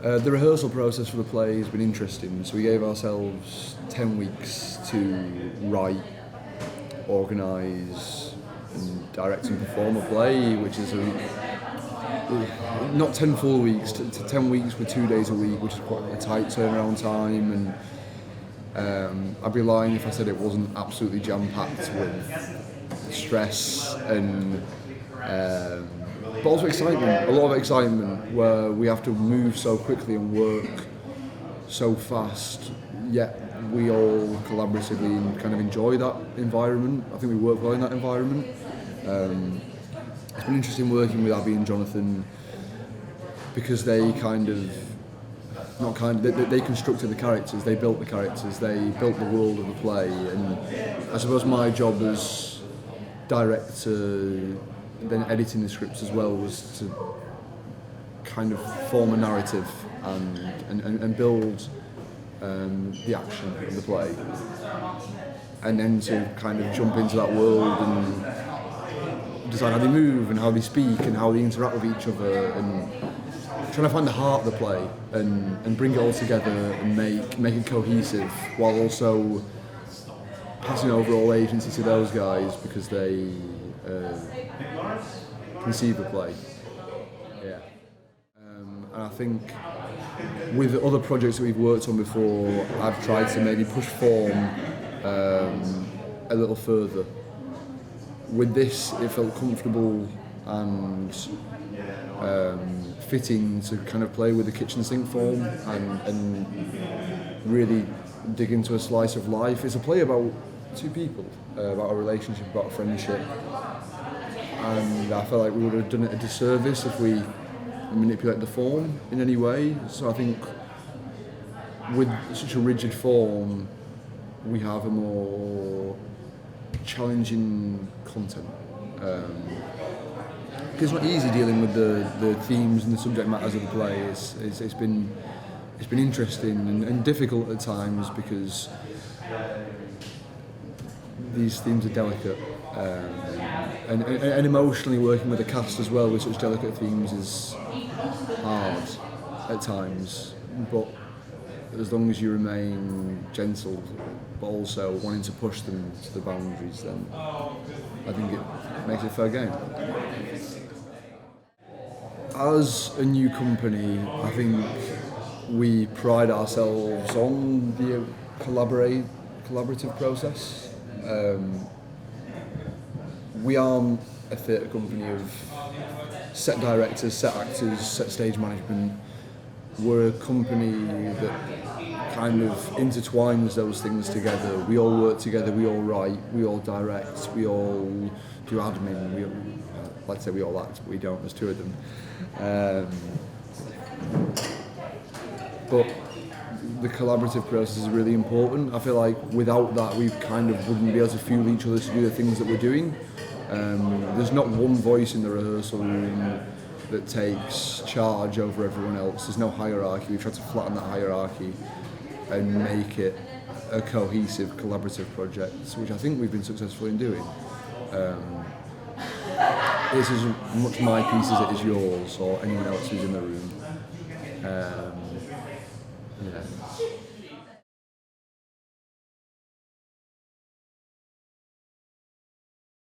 The rehearsal process for the play has been interesting. So we gave ourselves 10 weeks to write, organise and direct and perform a play, which is not 10 full weeks, to 10 weeks with 2 days a week, which is quite a tight turnaround time. And I'd be lying if I said it wasn't absolutely jam-packed with stress and but also excitement, a lot of excitement, where we have to move so quickly and work so fast, yet we all collaboratively kind of enjoy that environment. I think we work well in that environment. It's been interesting working with Abby and Jonathan because they they constructed the characters, they built the characters, they built the world of the play, and I suppose my job as director, then editing the scripts as well, was to kind of form a narrative and build the action of the play, and then to kind of jump into that world and decide how they move and how they speak and how they interact with each other, and trying to find the heart of the play and bring it all together and make it cohesive, while also passing over all agency to those guys because they conceive the play. Yeah. And I think with other projects that we've worked on before, I've tried to maybe push form a little further. With this, it felt comfortable and fitting to kind of play with the kitchen sink form and really dig into a slice of life. It's a play about two people, about a relationship, about a friendship, and I felt like we would have done it a disservice if we manipulate the form in any way. So I think with such a rigid form, we have a more challenging content. It's not easy dealing with the themes and the subject matters of the play. It's been interesting and difficult at times because these themes are delicate, and emotionally working with a cast as well with such delicate themes is hard at times. But as long as you remain gentle, but also wanting to push them to the boundaries, then I think it makes it a fair game. As a new company, I think we pride ourselves on the collaborative process. We aren't a theatre company of set directors, set actors, set stage management. We're a company that kind of intertwines those things together. We all work together, we all write, we all direct, we all do admin. Like I say, we all act, but we don't, there's two of them. But the collaborative process is really important. I feel like without that, we kind of wouldn't be able to fuel each other to do the things that we're doing. There's not one voice in the rehearsal room that takes charge over everyone else. There's no hierarchy. We try to flatten that hierarchy and make it a cohesive, collaborative project, which I think we've been successful in doing. It's as much my piece as it is yours or anyone else who's in the room. Yeah.